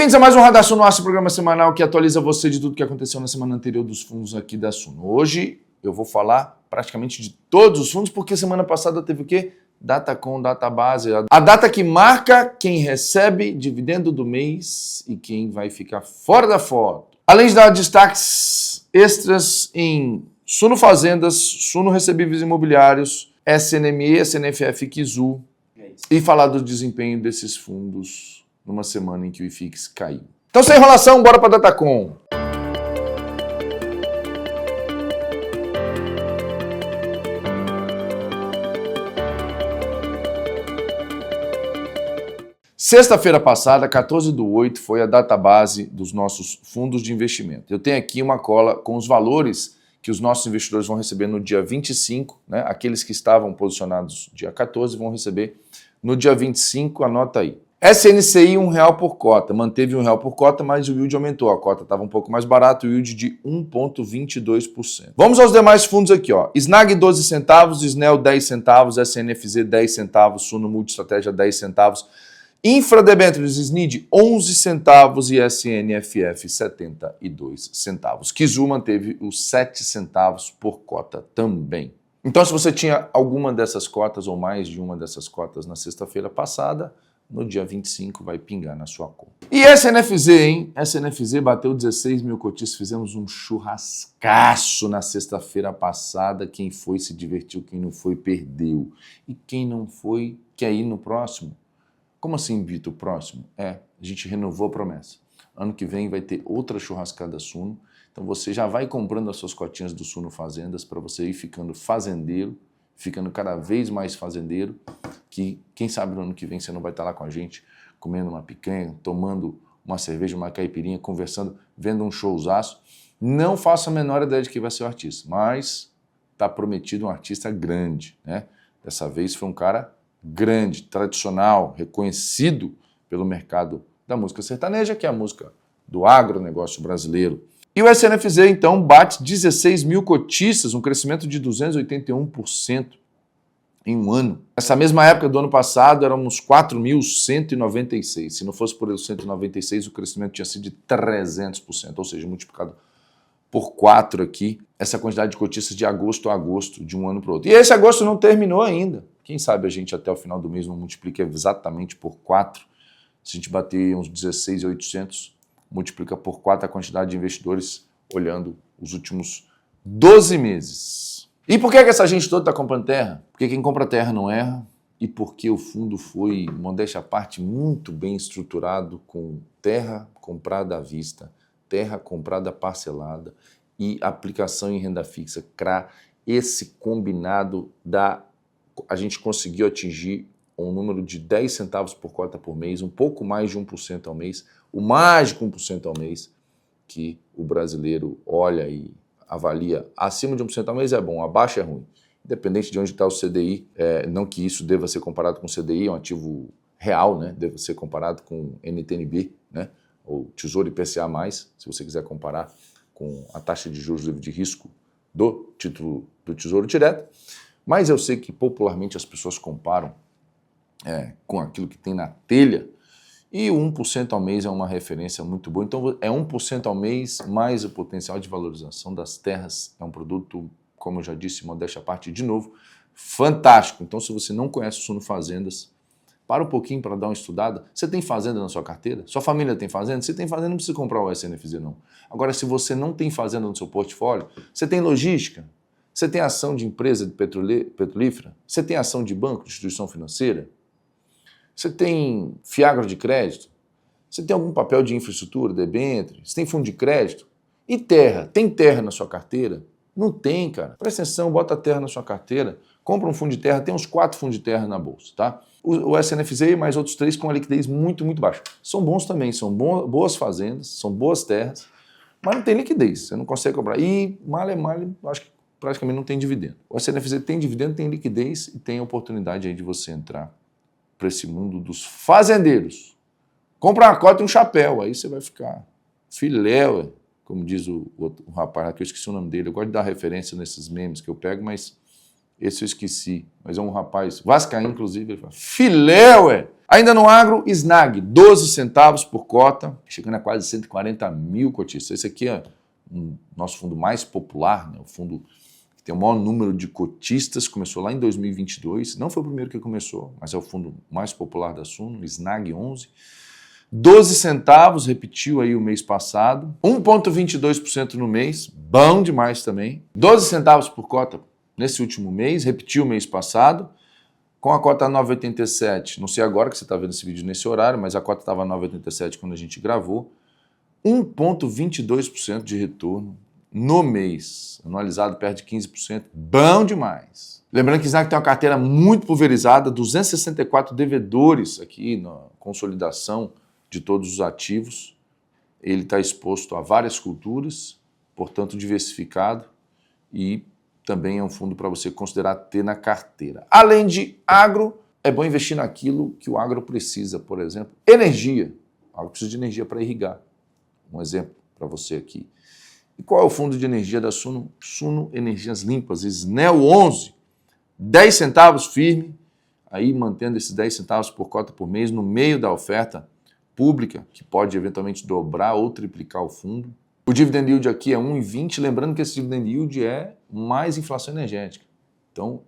Bem-vindos a mais um Radar Suno, nosso programa semanal que atualiza você de tudo que aconteceu na semana anterior dos fundos aqui da Suno. Hoje eu vou falar praticamente de todos os fundos, porque semana passada teve o quê? Datacom, Database, a data que marca quem recebe dividendo do mês e quem vai ficar fora da foto. Além de dar destaques extras em Suno Fazendas, Suno Recebíveis Imobiliários, SNME, SNFF e Kizu, e falar do desempenho desses fundos numa semana em que o IFIX caiu. Então, sem enrolação, bora para a Datacom. Sexta-feira passada, 14/8, foi a database dos nossos fundos de investimento. Eu tenho aqui uma cola com os valores que os nossos investidores vão receber no dia 25, né? Aqueles que estavam posicionados dia 14 vão receber no dia 25, anota aí. SNCI, R$1 por cota, manteve R$1 por cota, mas o yield aumentou, a cota estava um pouco mais barata, o yield de 1,22%. Vamos aos demais fundos aqui, ó. SNAG 12 centavos, SNEL 10 centavos, SNFZ 10 centavos, Suno Multistratégia 10 centavos, Infra Debêntures SNID 11 centavos e SNFF 72 centavos. Kizu manteve os 7 centavos por cota também. Então, se você tinha alguma dessas cotas ou mais de uma dessas cotas na sexta-feira passada, no dia 25 vai pingar na sua conta. E SNFZ, hein? SNFZ bateu 16 mil cotistas, fizemos um churrascaço na sexta-feira passada. Quem foi se divertiu, quem não foi perdeu. E quem não foi quer ir no próximo. Como assim, Vitor, próximo? A gente renovou a promessa. Ano que vem vai ter outra churrascada Suno. Então você já vai comprando as suas cotinhas do Suno Fazendas para você ir ficando fazendeiro, ficando cada vez mais fazendeiro, que quem sabe no ano que vem você não vai estar lá com a gente, comendo uma picanha, tomando uma cerveja, uma caipirinha, conversando, vendo um showzaço. Não faço a menor ideia de quem vai ser o artista, mas está prometido um artista grande, né? Dessa vez foi um cara grande, tradicional, reconhecido pelo mercado da música sertaneja, que é a música do agronegócio brasileiro. E o SNFZ, então, bate 16 mil cotistas, um crescimento de 281% em um ano. Nessa mesma época do ano passado, éramos 4.196. Se não fosse por os 196, o crescimento tinha sido de 300%, ou seja, multiplicado por 4 aqui, essa quantidade de cotistas de agosto a agosto, de um ano para o outro. E esse agosto não terminou ainda. Quem sabe a gente até o final do mês não multiplica exatamente por 4. Se a gente bater uns 16.800, multiplica por 4 a quantidade de investidores olhando os últimos 12 meses. E por que essa gente toda está comprando terra? Porque quem compra terra não erra e porque o fundo foi, modéstia à parte, muito bem estruturado, com terra comprada à vista, terra comprada parcelada e aplicação em renda fixa. Esse combinado a gente conseguiu atingir um número de 10 centavos por cota por mês, um pouco mais de 1% ao mês, o mágico 1% ao mês, que o brasileiro olha e avalia. Acima de 1% ao mês é bom, abaixo é ruim. Independente de onde está o CDI, não que isso deva ser comparado com o CDI, é um ativo real, né? Deve ser comparado com NTNB, né? Ou Tesouro IPCA+, se você quiser comparar com a taxa de juros livre de risco do título do Tesouro Direto. Mas eu sei que popularmente as pessoas comparam com aquilo que tem na telha, e o 1% ao mês é uma referência muito boa. Então é 1% ao mês mais o potencial de valorização das terras. É um produto, como eu já disse, modéstia à parte de novo, fantástico. Então se você não conhece o Suno Fazendas, para um pouquinho para dar uma estudada. Você tem fazenda na sua carteira? Sua família tem fazenda? Se tem fazenda, não precisa comprar o SNFZ não. Agora, se você não tem fazenda no seu portfólio, você tem logística, você tem ação de empresa de petrolífera, você tem ação de banco, de instituição financeira, você tem fiagro de crédito, você tem algum papel de infraestrutura, debênture, você tem fundo de crédito. E terra? Tem terra na sua carteira? Não tem, cara. Presta atenção, bota a terra na sua carteira, compra um fundo de terra, tem uns 4 fundos de terra na bolsa, tá? O SNFZ e mais outros 3 com a liquidez muito, muito baixa. São bons também, são boas fazendas, são boas terras, mas não tem liquidez, você não consegue comprar. E male, acho que praticamente não tem dividendo. O SNFZ tem dividendo, tem liquidez e tem a oportunidade aí de você entrar para esse mundo dos fazendeiros. Compra uma cota e um chapéu, aí você vai ficar filé, ué, como diz o rapaz lá, que eu esqueci o nome dele. Eu gosto de dar referência nesses memes que eu pego, mas esse eu esqueci. Mas é um rapaz, vascaíno inclusive, ele fala, filé, ué! Ainda no agro, SNAG, 12 centavos por cota, chegando a quase 140 mil cotistas. Esse aqui é o nosso fundo mais popular, né? O fundo que tem o maior número de cotistas, começou lá em 2022, não foi o primeiro que começou, mas é o fundo mais popular da Suno, SNAG 11. 12 centavos, repetiu aí o mês passado, 1,22% no mês, bom demais também. 12 centavos por cota nesse último mês, repetiu o mês passado, com a cota 9,87, não sei agora que você está vendo esse vídeo nesse horário, mas a cota estava 9,87 quando a gente gravou, 1,22% de retorno no mês, anualizado perto de 15%, bom demais. Lembrando que o SNAG tem uma carteira muito pulverizada, 264 devedores aqui na consolidação de todos os ativos, ele está exposto a várias culturas, portanto diversificado, e também é um fundo para você considerar ter na carteira. Além de agro, é bom investir naquilo que o agro precisa, por exemplo, energia. O agro precisa de energia para irrigar. Um exemplo para você aqui. E qual é o fundo de energia da Suno? Suno Energias Limpas, SNEL 11, 10 centavos firme, aí mantendo esses 10 centavos por cota por mês no meio da oferta pública, que pode eventualmente dobrar ou triplicar o fundo. O dividend yield aqui é 1,20, lembrando que esse dividend yield é mais inflação energética. Então,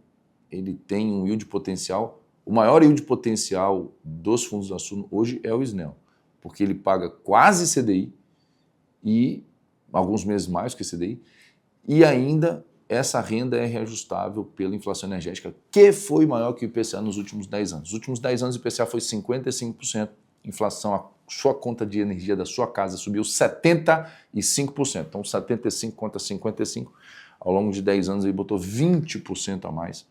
ele tem um yield potencial, o maior yield potencial dos fundos da Suno hoje é o SNEL, porque ele paga quase CDI e alguns meses mais que CDI, e ainda essa renda é reajustável pela inflação energética, que foi maior que o IPCA nos últimos 10 anos. Nos últimos 10 anos o IPCA foi 55%, inflação, a sua conta de energia da sua casa subiu 75%. Então 75 contra 55, ao longo de 10 anos ele botou 20% a mais.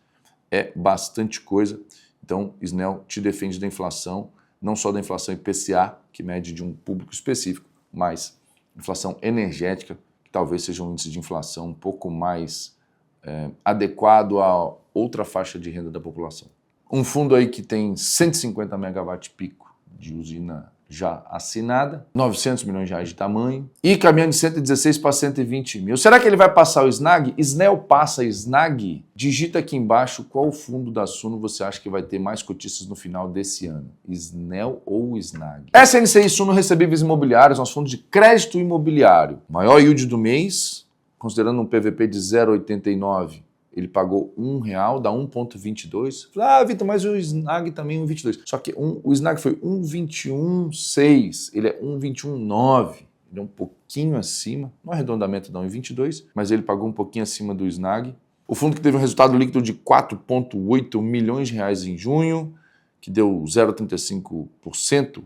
É bastante coisa. Então SNEL te defende da inflação, não só da inflação IPCA, que mede de um público específico, mas inflação energética, que talvez seja um índice de inflação um pouco mais adequado a outra faixa de renda da população. Um fundo aí que tem 150 megawatt pico de usina já assinada, 900 milhões de reais de tamanho, e caminhando de 116 para 120 mil. Será que ele vai passar o SNAG? SNEL passa SNAG? Digita aqui embaixo qual fundo da Suno você acha que vai ter mais cotistas no final desse ano, SNEL ou SNAG? SNCI Suno Recebíveis Imobiliários, nosso fundo de crédito imobiliário. Maior yield do mês, considerando um PVP de 0,89, ele pagou R$1, dá 1,22. Ah, Vitor, mas o SNAG também 1,22. Só que o SNAG foi 1,21,6, ele é 1,21,9. Ele é um pouquinho acima, no arredondamento dá 1,22, mas ele pagou um pouquinho acima do SNAG. O fundo que teve um resultado líquido de 4,8 milhões de reais em junho, que deu 0,35%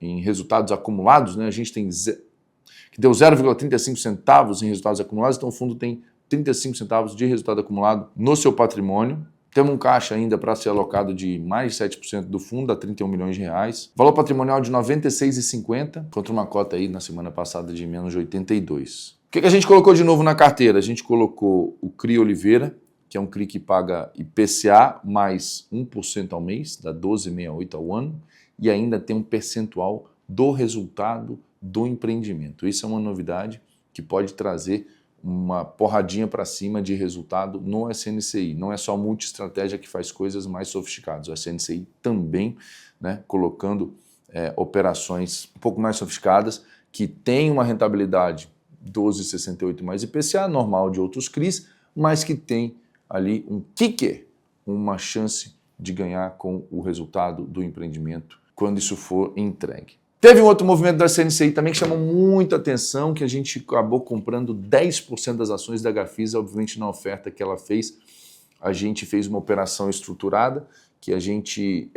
em resultados acumulados, né? A gente tem que deu 0,35 centavos em resultados acumulados, então o fundo tem 35 centavos de resultado acumulado no seu patrimônio. Temos um caixa ainda para ser alocado de mais de 7% do fundo, a 31 milhões de reais. Valor patrimonial de 96,50, contra uma cota aí na semana passada de menos de 82. O que a gente colocou de novo na carteira? A gente colocou o CRI Oliveira, que é um CRI que paga IPCA mais 1% ao mês, dá 12,68 ao ano, e ainda tem um percentual do resultado do empreendimento. Isso é uma novidade que pode trazer uma porradinha para cima de resultado no SNCI. Não é só multi-estratégia que faz coisas mais sofisticadas. O SNCI também, né, colocando operações um pouco mais sofisticadas, que tem uma rentabilidade 12,68 mais IPCA, normal de outros CRIs, mas que tem ali um kicker, uma chance de ganhar com o resultado do empreendimento quando isso for entregue. Teve um outro movimento da SNCI também que chamou muita atenção, que a gente acabou comprando 10% das ações da Gafisa, obviamente na oferta que ela fez. A gente fez uma operação estruturada, que a gente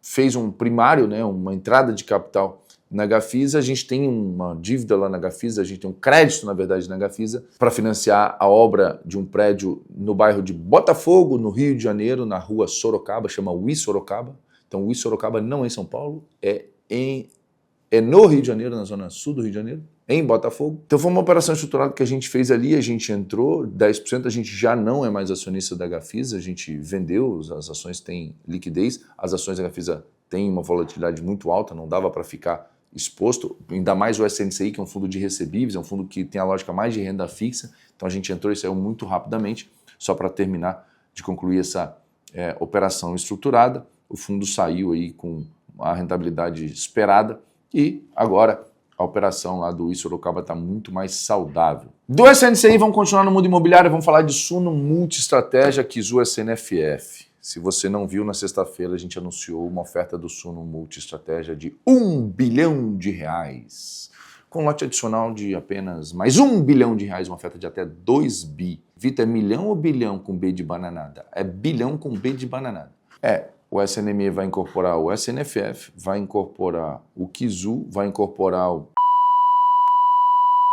fez um primário, né, uma entrada de capital na Gafisa. A gente tem uma dívida lá na Gafisa, a gente tem um crédito, na verdade, na Gafisa, para financiar a obra de um prédio no bairro de Botafogo, no Rio de Janeiro, na rua Sorocaba, chama Ui Sorocaba. Então, Ui Sorocaba não é em São Paulo, é no Rio de Janeiro, na zona sul do Rio de Janeiro, em Botafogo. Então foi uma operação estruturada que a gente fez ali, a gente entrou, 10%, a gente já não é mais acionista da Gafisa, a gente vendeu, as ações têm liquidez, as ações da Gafisa têm uma volatilidade muito alta, não dava para ficar exposto, ainda mais o SNCI, que é um fundo de recebíveis, é um fundo que tem a lógica mais de renda fixa, então a gente entrou e saiu muito rapidamente, só para terminar de concluir essa operação estruturada. O fundo saiu aí com a rentabilidade esperada e agora a operação lá do Sorocaba está muito mais saudável. Do SNCI, vamos continuar no mundo imobiliário, vamos falar de Suno Multiestratégia, Kizu SNFF. Se você não viu, na sexta-feira a gente anunciou uma oferta do Suno Multiestratégia de R$1 bilhão, com lote adicional de apenas mais R$1 bilhão, uma oferta de até 2 bi. Vitor, é milhão ou bilhão com B de bananada? É bilhão com B de bananada. O SNME vai incorporar o SNFF, vai incorporar o Kizu, vai incorporar o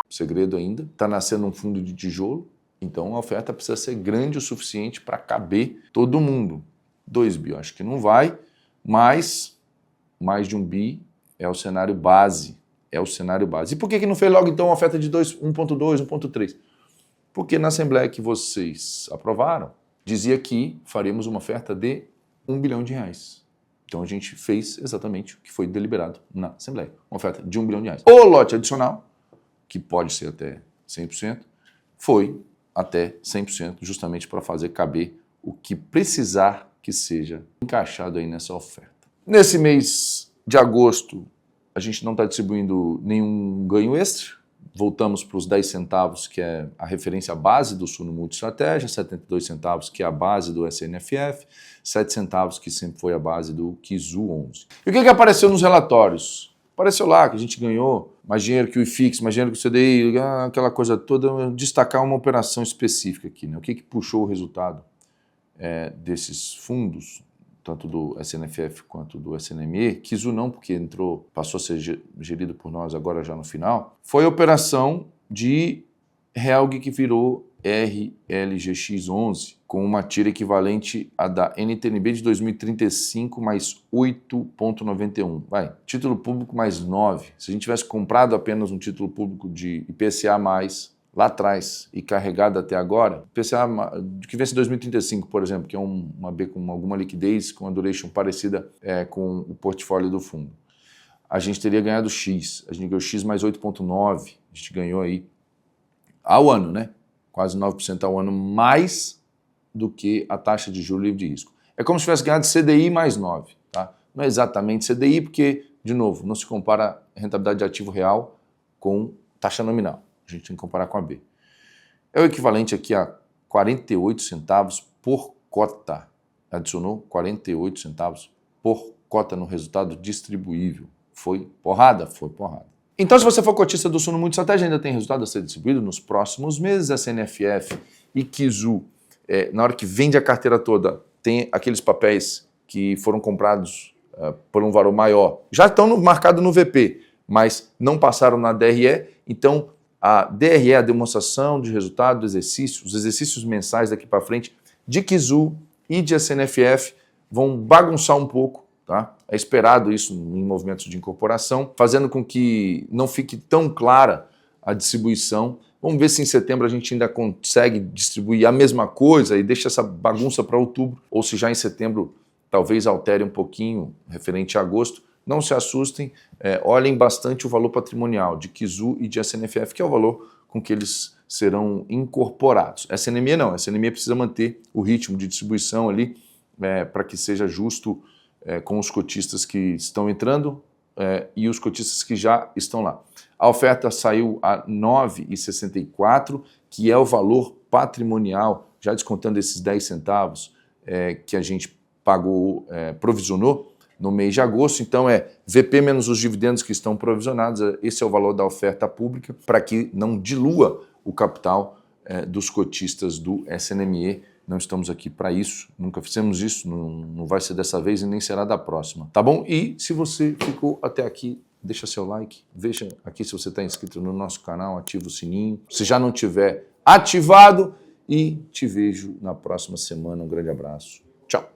segredo ainda. Está nascendo um fundo de tijolo, então a oferta precisa ser grande o suficiente para caber todo mundo. 2 bi, eu acho que não vai, mas mais de 1 bi é o cenário base. É o cenário base. E por que não fez logo então uma oferta de 1.2, 1.3? Porque na Assembleia que vocês aprovaram, dizia que faremos uma oferta de R$1 bilhão. Então a gente fez exatamente o que foi deliberado na Assembleia. Uma oferta de R$1 bilhão. O lote adicional, que pode ser até 100%, foi até 100%, justamente para fazer caber o que precisar que seja encaixado aí nessa oferta. Nesse mês de agosto, a gente não está distribuindo nenhum ganho extra. Voltamos para os 10 centavos, que é a referência base do Suno Multiestratégia, 72 centavos, que é a base do SNFF, 7 centavos, que sempre foi a base do Kizu 11. E o que apareceu nos relatórios? Apareceu lá que a gente ganhou mais dinheiro que o IFIX, mais dinheiro que o CDI, aquela coisa toda. Destacar uma operação específica aqui, né? O que puxou o resultado desses fundos, tanto do SNFF quanto do SNME, Kizu não, porque passou a ser gerido por nós agora já no final, foi a operação de Helg que virou RLGX11, com uma tira equivalente à da NTNB de 2035 mais 8,91. Título público mais 9. Se a gente tivesse comprado apenas um título público de IPCA mais lá atrás e carregado até agora, IPCA que vence em 2035, por exemplo, que é uma B com alguma liquidez, com uma duration parecida com o portfólio do fundo, a gente teria ganhado X. A gente ganhou X mais 8,9. A gente ganhou aí ao ano, né? Quase 9% ao ano, mais do que a taxa de juros livre de risco. É como se tivesse ganhado CDI mais 9, tá? Não é exatamente CDI, porque, de novo, não se compara rentabilidade de ativo real com taxa nominal. A gente tem que comparar com a B. É o equivalente aqui a 48 centavos por cota. Adicionou 48 centavos por cota no resultado distribuível. Foi porrada? Foi porrada. Então, se você for cotista do Suno Multiestratégia, ainda tem resultado a ser distribuído nos próximos meses. A SNFF e Kizu, na hora que vende a carteira toda, tem aqueles papéis que foram comprados por um valor maior. Já estão marcados no VP, mas não passaram na DRE. Então, a DRE, a demonstração de resultado do exercício, os exercícios mensais daqui para frente, de Kizu e de SNFF, vão bagunçar um pouco. Tá? É esperado isso em movimentos de incorporação, fazendo com que não fique tão clara a distribuição. Vamos ver se em setembro a gente ainda consegue distribuir a mesma coisa e deixa essa bagunça para outubro, ou se já em setembro talvez altere um pouquinho referente a agosto. Não se assustem, olhem bastante o valor patrimonial de Kizu e de SNFF, que é o valor com que eles serão incorporados. SNME não, SNME precisa manter o ritmo de distribuição ali para que seja justo com os cotistas que estão entrando e os cotistas que já estão lá. A oferta saiu a R$ 9,64, que é o valor patrimonial, já descontando esses 10 centavos que a gente pagou, provisionou no mês de agosto. Então VP menos os dividendos que estão provisionados, esse é o valor da oferta pública, para que não dilua o capital dos cotistas do SNME. Não estamos aqui para isso, nunca fizemos isso, não vai ser dessa vez e nem será da próxima, tá bom? E se você ficou até aqui, deixa seu like, veja aqui se você está inscrito no nosso canal, ativa o sininho, se já não tiver ativado, e te vejo na próxima semana. Um grande abraço, tchau!